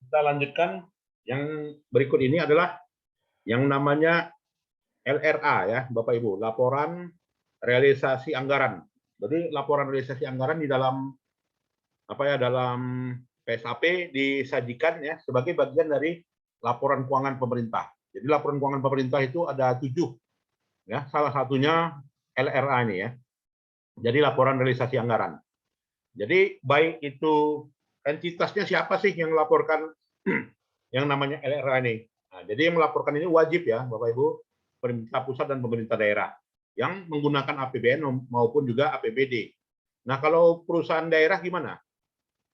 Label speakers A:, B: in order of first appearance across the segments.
A: Kita lanjutkan yang berikut ini adalah yang namanya LRA ya, Bapak Ibu, laporan realisasi anggaran. Jadi laporan realisasi anggaran di dalam dalam PSAP disajikan ya sebagai bagian dari laporan keuangan pemerintah. Jadi laporan keuangan pemerintah itu ada 7 ya, salah satunya LRA ini ya. Jadi laporan realisasi anggaran. Jadi baik itu entitasnya siapa sih yang melaporkan yang namanya LRA ini. Nah, jadi yang melaporkan ini wajib ya Bapak Ibu, pemerintah pusat dan pemerintah daerah yang menggunakan APBN maupun juga APBD. Nah kalau perusahaan daerah gimana?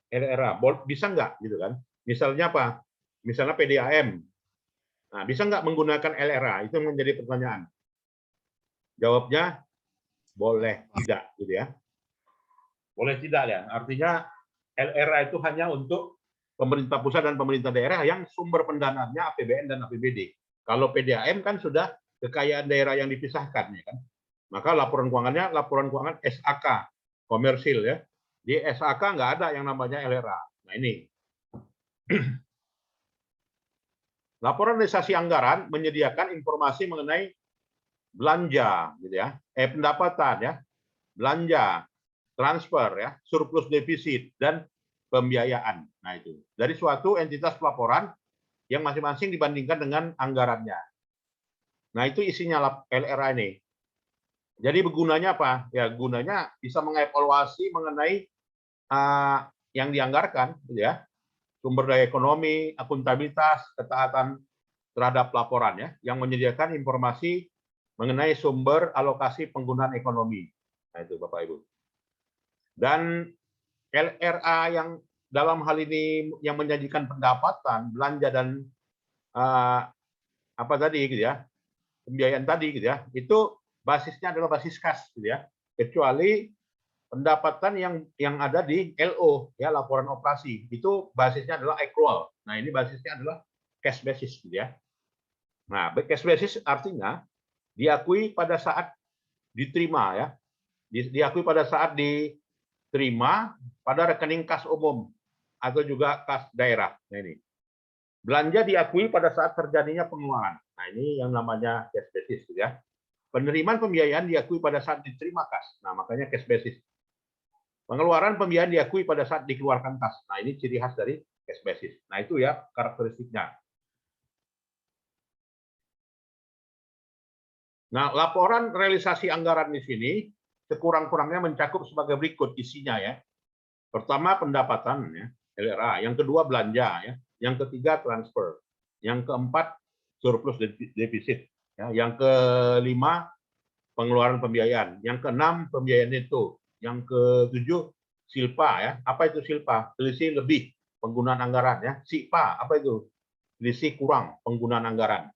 A: LRA bisa nggak gitu kan? Misalnya apa? Misalnya PDAM. Nah, bisa nggak menggunakan LRA? Itu menjadi pertanyaan. Jawabnya boleh tidak gitu ya. Boleh tidak ya. Artinya LRA itu hanya untuk pemerintah pusat dan pemerintah daerah yang sumber pendanaannya APBN dan APBD. Kalau PDAM kan sudah kekayaan daerah yang dipisahkan ya kan. Maka laporan keuangannya laporan keuangan SAK komersil ya. Di SAK nggak ada yang namanya LRA. Nah ini laporan realisasi anggaran menyediakan informasi mengenai belanja gitu ya, pendapatan ya, belanja, transfer ya, surplus defisit dan pembiayaan. Nah itu dari suatu entitas pelaporan yang masing-masing dibandingkan dengan anggarannya. Nah itu isinya LRA ini. Jadi gunanya apa? Ya gunanya bisa mengevaluasi mengenai yang dianggarkan, gitu ya, sumber daya ekonomi, akuntabilitas, ketaatan terhadap laporan ya, yang menyediakan informasi mengenai sumber alokasi penggunaan ekonomi. Nah itu Bapak Ibu. Dan LRA yang dalam hal ini yang menyajikan pendapatan, belanja dan apa tadi gitu ya, pembiayaan tadi gitu ya, itu basisnya adalah basis kas gitu ya. Kecuali pendapatan yang ada di LO ya, laporan operasi, itu basisnya adalah accrual. Nah, ini basisnya adalah cash basis gitu ya. Nah, cash basis artinya diakui pada saat diterima ya. Diakui pada saat diterima pada rekening kas umum atau juga kas daerah. Nah, ini. Belanja diakui pada saat terjadinya pengeluaran. Nah, ini yang namanya cash basis gitu ya. Penerimaan pembiayaan diakui pada saat diterima kas. Nah, makanya cash basis. Pengeluaran pembiayaan diakui pada saat dikeluarkan kas. Nah, ini ciri khas dari cash basis. Nah, itu ya karakteristiknya. Nah, laporan realisasi anggaran di sini sekurang-kurangnya mencakup sebagai berikut isinya ya. Pertama pendapatan ya, LRA, yang kedua belanja ya, yang ketiga transfer, yang keempat surplus defisit, ya, yang kelima pengeluaran pembiayaan, yang keenam pembiayaan neto, yang ketujuh silpa ya. Apa itu silpa? Selisih lebih penggunaan anggaran ya. SIPA apa itu? Selisih kurang penggunaan anggaran.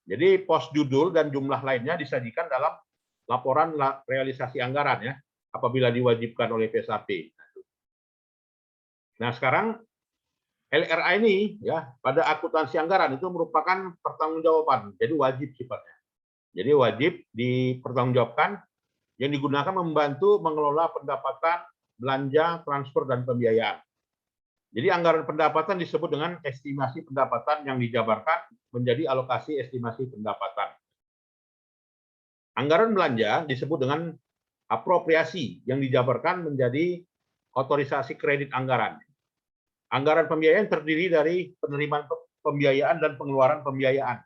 A: Jadi pos judul dan jumlah lainnya disajikan dalam laporan realisasi anggaran ya, apabila diwajibkan oleh PSAP. Nah, sekarang LRA ini ya pada akuntansi anggaran itu merupakan pertanggungjawaban, jadi wajib sifatnya. Jadi wajib dipertanggungjawabkan yang digunakan membantu mengelola pendapatan, belanja, transfer, dan pembiayaan. Jadi anggaran pendapatan disebut dengan estimasi pendapatan yang dijabarkan menjadi alokasi estimasi pendapatan. Anggaran belanja disebut dengan apropriasi yang dijabarkan menjadi otorisasi kredit anggaran. Anggaran pembiayaan terdiri dari penerimaan pembiayaan dan pengeluaran pembiayaan.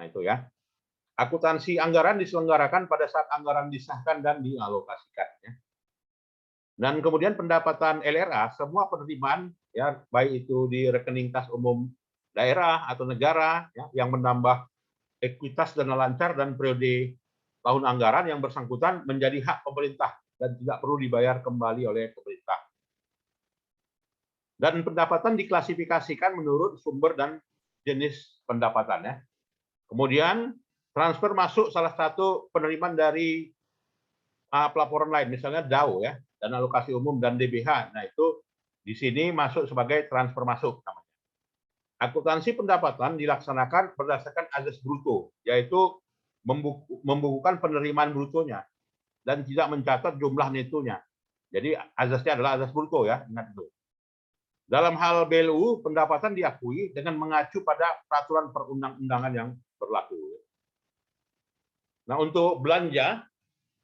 A: Nah itu ya. Akuntansi anggaran diselenggarakan pada saat anggaran disahkan dan dialokasikan. Ya. Dan kemudian pendapatan LRA, semua penerimaan, ya, baik itu di rekening kas umum daerah atau negara, ya, yang menambah ekuitas dana lancar dan periode tahun anggaran yang bersangkutan menjadi hak pemerintah dan tidak perlu dibayar kembali oleh pemerintah. Dan pendapatan diklasifikasikan menurut sumber dan jenis pendapatannya. Kemudian transfer masuk salah satu penerimaan dari pelaporan lain, misalnya DAO ya, dana alokasi umum dan DBH. Nah itu di sini masuk sebagai transfer masuk namanya. Akuntansi pendapatan dilaksanakan berdasarkan azas bruto, yaitu membukukan penerimaan brutonya dan tidak mencatat jumlah netonya. Jadi azasnya adalah azas bruto ya, ingat itu. Dalam hal BLU, pendapatan diakui dengan mengacu pada peraturan perundang-undangan yang berlaku. Nah, untuk belanja,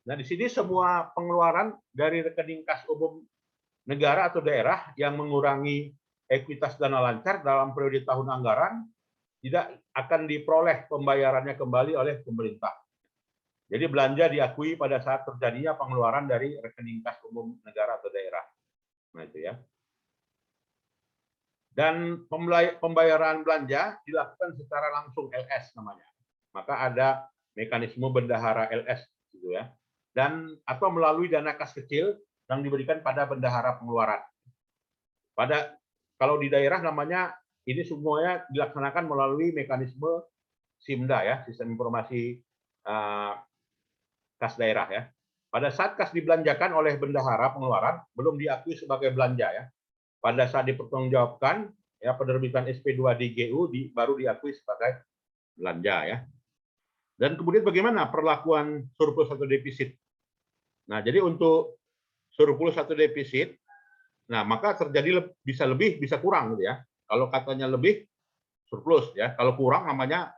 A: nah di sini semua pengeluaran dari rekening kas umum negara atau daerah yang mengurangi ekuitas dana lancar dalam periode tahun anggaran tidak akan diperoleh pembayarannya kembali oleh pemerintah. Jadi belanja diakui pada saat terjadinya pengeluaran dari rekening kas umum negara atau daerah. Nah itu ya. Dan pembayaran belanja dilakukan secara langsung LS namanya. Maka ada mekanisme bendahara LS gitu ya. Dan atau melalui dana kas kecil yang diberikan pada bendahara pengeluaran. Kalau di daerah namanya ini semuanya dilaksanakan melalui mekanisme SIMDA ya, Sistem Informasi Kas Daerah ya. Pada saat kas dibelanjakan oleh bendahara pengeluaran belum diakui sebagai belanja ya. Pada saat dipertanggungjawabkan ya penerbitan SP2DGU baru diakui sebagai belanja ya. Dan kemudian bagaimana perlakuan surplus atau defisit? Nah, jadi untuk surplus atau defisit, nah maka terjadi bisa lebih, bisa kurang gitu ya. Kalau katanya lebih, surplus ya. Kalau kurang namanya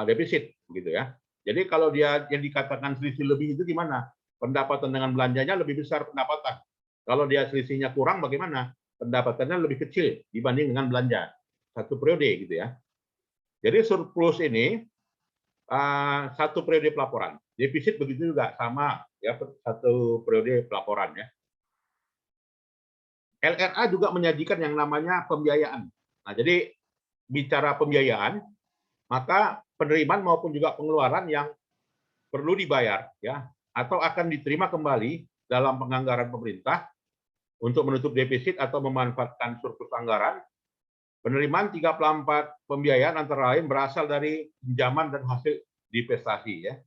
A: defisit gitu ya. Jadi kalau dia yang dikatakan selisih lebih itu gimana? Pendapatan dengan belanjanya lebih besar pendapatan. Kalau dia selisihnya kurang bagaimana? Pendapatannya lebih kecil dibanding dengan belanja. Satu periode gitu ya. Jadi surplus ini satu periode pelaporan. Defisit begitu juga sama ya satu periode pelaporan ya. LRA juga menyajikan yang namanya pembiayaan. Nah, jadi bicara pembiayaan, maka penerimaan maupun juga pengeluaran yang perlu dibayar ya atau akan diterima kembali dalam penganggaran pemerintah untuk menutup defisit atau memanfaatkan surplus anggaran. Penerimaan 34 pembiayaan antara lain berasal dari pinjaman dan hasil divestasi ya.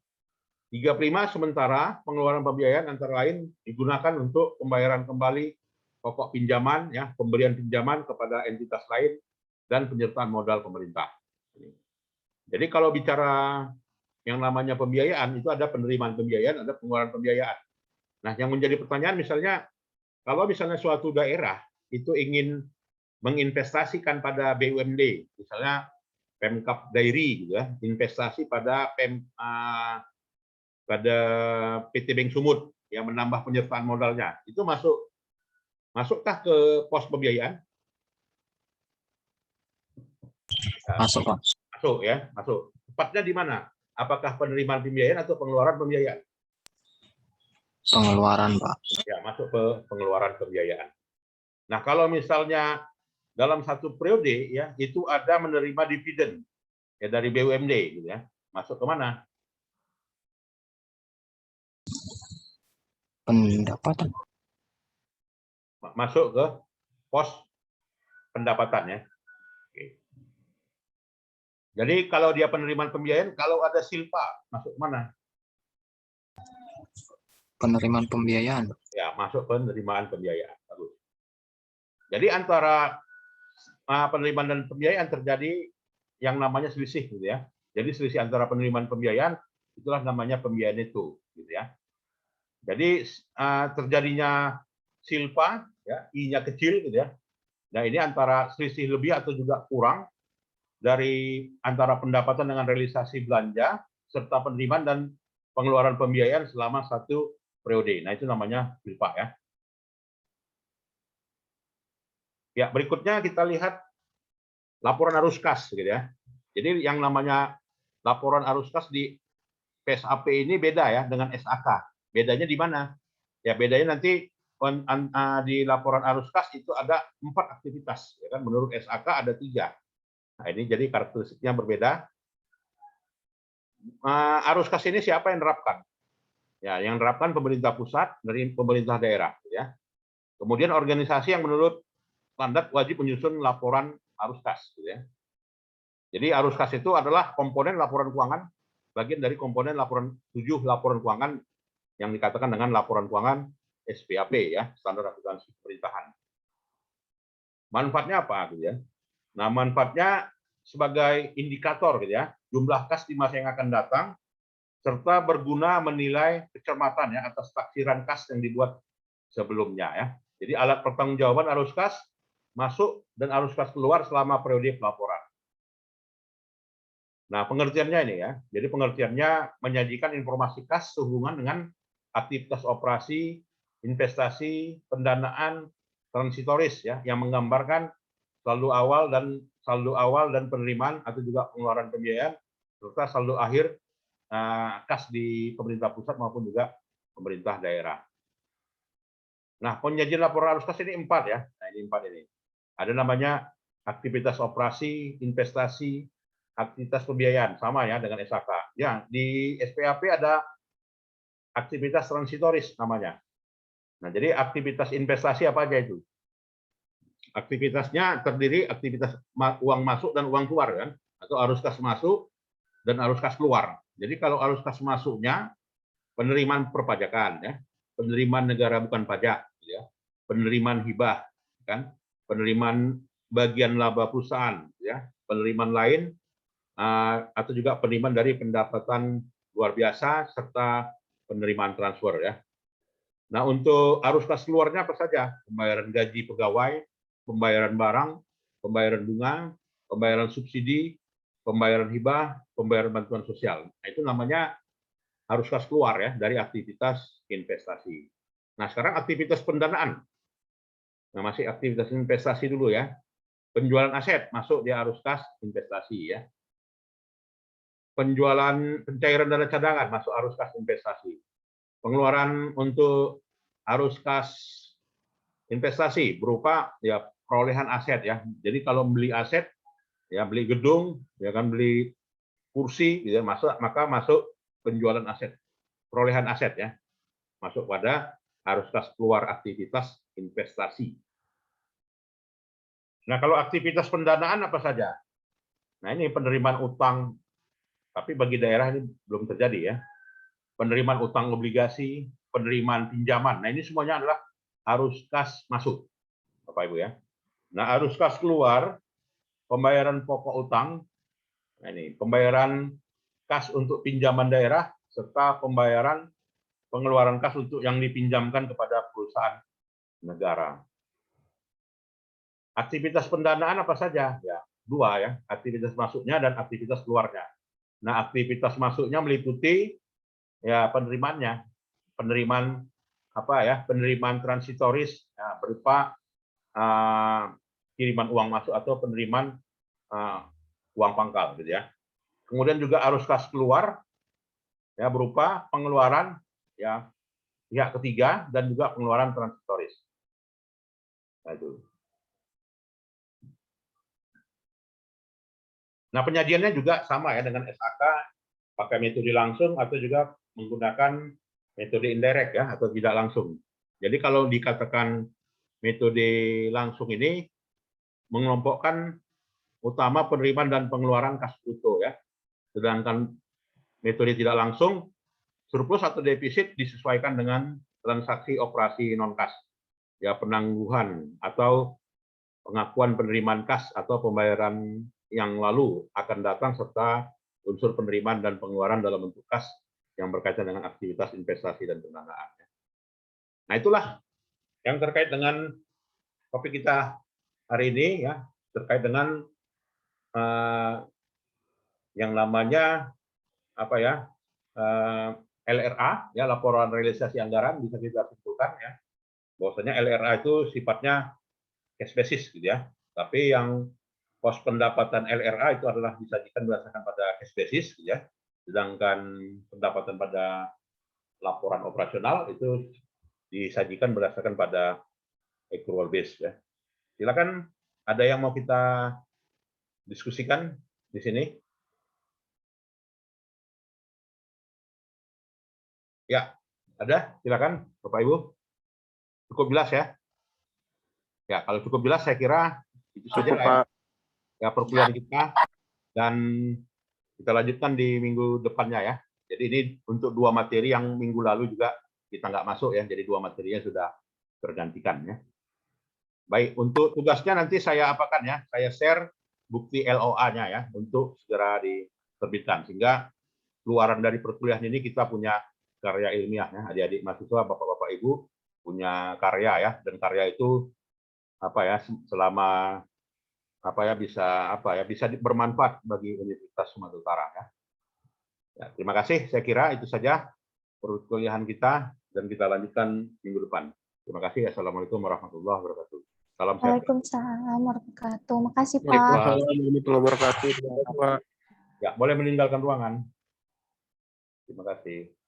A: 35 sementara pengeluaran pembiayaan antara lain digunakan untuk pembayaran kembali pokok pinjaman ya, pemberian pinjaman kepada entitas lain dan penyertaan modal pemerintah. Jadi kalau bicara yang namanya pembiayaan itu ada penerimaan pembiayaan, ada pengeluaran pembiayaan. Nah, yang menjadi pertanyaan misalnya kalau misalnya suatu daerah itu ingin menginvestasikan pada BUMD, misalnya Pemkab Dairi gitu ya, investasi pada PT Bank Sumut yang menambah penyertaan modalnya. Itu masukkah ke pos pembiayaan?
B: Masuk, Pak.
A: Masuk ya, masuk. Tepatnya di mana? Apakah penerimaan pembiayaan atau pengeluaran pembiayaan?
B: Pengeluaran, Pak.
A: Ya, masuk ke pengeluaran pembiayaan. Nah, kalau misalnya dalam satu periode ya itu ada menerima dividen ya dari BUMD gitu ya. Masuk ke mana?
B: Pendapatan.
A: Masuk ke pos pendapatan ya. Oke. Jadi kalau dia penerimaan pembiayaan, kalau ada silpa masuk ke mana?
B: Penerimaan pembiayaan.
A: Ya, masuk penerimaan pembiayaan. Bagus. Jadi antara penerimaan dan pembiayaan terjadi yang namanya selisih gitu ya. Jadi selisih antara penerimaan pembiayaan itulah namanya pembiayaan itu gitu ya. Jadi terjadinya silpa ya, I-nya kecil gitu ya. Nah, ini antara selisih lebih atau juga kurang dari antara pendapatan dengan realisasi belanja serta penerimaan dan pengeluaran pembiayaan selama satu periode. Nah, itu namanya silpa ya. Ya, berikutnya kita lihat laporan arus kas gitu ya. Jadi yang namanya laporan arus kas di PSAP ini beda ya dengan SAK. Bedanya di mana? Ya bedanya nanti di laporan arus kas itu ada 4 aktivitas. Ya kan? Menurut SAK ada 3. Nah ini jadi karakteristiknya berbeda. Arus kas ini siapa yang menerapkan? Ya, yang menerapkan pemerintah pusat dari pemerintah daerah. Ya. Kemudian organisasi yang menurut standar wajib menyusun laporan arus kas. Ya. Jadi arus kas itu adalah komponen laporan keuangan, bagian dari komponen laporan 7 laporan keuangan yang dikatakan dengan laporan keuangan SPAP ya, standar akuntansi pemerintahan. Manfaatnya apa gitu ya? Nah, manfaatnya sebagai indikator gitu ya, jumlah kas di masa yang akan datang serta berguna menilai kecermatan ya atas taksiran kas yang dibuat sebelumnya ya. Jadi alat pertanggungjawaban arus kas masuk dan arus kas keluar selama periode pelaporan. Nah, pengertiannya ini ya. Jadi pengertiannya menyajikan informasi kas sehubungan dengan aktivitas operasi, investasi, pendanaan, transitoris ya, yang menggambarkan saldo awal dan penerimaan atau juga pengeluaran pembiayaan serta saldo akhir kas di pemerintah pusat maupun juga pemerintah daerah. Nah, penyajian laporan arus kas ini 4 ya. Nah, ini 4 ini. Ada namanya aktivitas operasi, investasi, aktivitas pembiayaan, sama ya dengan SAK. Ya, di SPAP ada aktivitas transitoris namanya. Nah, jadi aktivitas investasi apa aja itu? Aktivitasnya terdiri aktivitas uang masuk dan uang keluar kan, atau arus kas masuk dan arus kas keluar. Jadi kalau arus kas masuknya penerimaan perpajakan ya, penerimaan negara bukan pajak ya, penerimaan hibah kan, penerimaan bagian laba perusahaan ya, penerimaan lain atau juga penerimaan dari pendapatan luar biasa serta penerimaan transfer ya. Nah, untuk arus kas keluarnya apa saja? Pembayaran gaji pegawai, pembayaran barang, pembayaran bunga, pembayaran subsidi, pembayaran hibah, pembayaran bantuan sosial. Nah, itu namanya arus kas keluar ya dari aktivitas investasi. Nah, sekarang aktivitas pendanaan. Nah, masih aktivitas investasi dulu ya. Penjualan aset masuk di arus kas investasi ya. Penjualan pencairan dana cadangan masuk arus kas investasi. Pengeluaran untuk arus kas investasi berupa ya perolehan aset ya. Jadi kalau beli aset ya beli gedung ya kan, beli kursi gitu ya, maka masuk penjualan aset, perolehan aset ya. Masuk pada arus kas keluar aktivitas investasi. Nah, kalau aktivitas pendanaan apa saja? Nah, ini penerimaan utang, tapi bagi daerah ini belum terjadi ya. Penerimaan utang obligasi, penerimaan pinjaman. Nah, ini semuanya adalah arus kas masuk, Bapak Ibu ya. Nah, arus kas keluar, pembayaran pokok utang, nah ini pembayaran kas untuk pinjaman daerah serta pembayaran pengeluaran kas untuk yang dipinjamkan kepada perusahaan negara. Aktivitas pendanaan apa saja? Ya, 2 ya, aktivitas masuknya dan aktivitas keluarnya. Nah, aktivitas masuknya meliputi ya penerimaannya, penerimaan apa ya, penerimaan transitoris ya, berupa kiriman uang masuk atau penerimaan uang pangkal gitu ya. Kemudian juga arus kas keluar ya berupa pengeluaran ya pihak ketiga dan juga pengeluaran transitoris. Nah, itu. Nah, penyajiannya juga sama ya dengan SAK, pakai metode langsung atau juga menggunakan metode indirect ya atau tidak langsung. Jadi kalau dikatakan metode langsung ini mengelompokkan utama penerimaan dan pengeluaran kas bruto ya. Sedangkan metode tidak langsung surplus atau defisit disesuaikan dengan transaksi operasi non kas. Ya, penangguhan atau pengakuan penerimaan kas atau pembayaran yang lalu akan datang serta unsur penerimaan dan pengeluaran dalam bentuk kas yang berkaitan dengan aktivitas investasi dan pendanaan. Nah, itulah yang terkait dengan topik kita hari ini ya, terkait dengan yang namanya apa ya, LRA ya, laporan realisasi anggaran. Bisa kita simpulkan ya bahwasanya LRA itu sifatnya cash basis gitu ya, tapi yang pos pendapatan LRA itu adalah disajikan berdasarkan pada cash basis gitu ya, sedangkan pendapatan pada laporan operasional itu disajikan berdasarkan pada accrual base ya. Silakan, ada yang mau kita diskusikan di sini? Ya, ada, silakan Bapak Ibu. Cukup jelas ya? Ya, kalau cukup jelas saya kira itu saja lah ya. Ya, perkuliahan kita, dan kita lanjutkan di minggu depannya ya. Jadi ini untuk 2 materi yang minggu lalu juga kita nggak masuk ya, jadi 2 materinya sudah tergantikan ya. Baik, untuk tugasnya nanti saya apakan ya, saya share bukti LOA-nya ya untuk segera diterbitkan, sehingga keluaran dari perkuliahan ini kita punya karya ilmiah ya, adik-adik mahasiswa, bapak-bapak ibu punya karya ya, dan karya itu apa ya selama apa ya bisa bermanfaat bagi Universitas Sumatera Utara ya. Ya, terima kasih. Saya kira itu saja perkuliahan kita dan kita lanjutkan minggu depan. Terima kasih. Assalamualaikum warahmatullahi wabarakatuh. Salam sehat.
C: Waalaikumsalam warahmatullahi wabarakatuh. Makasih, Pak.
D: Waalaikumsalam warahmatullahi wabarakatuh. Terima kasih, Pak.
A: Ya, boleh meninggalkan ruangan. Terima kasih.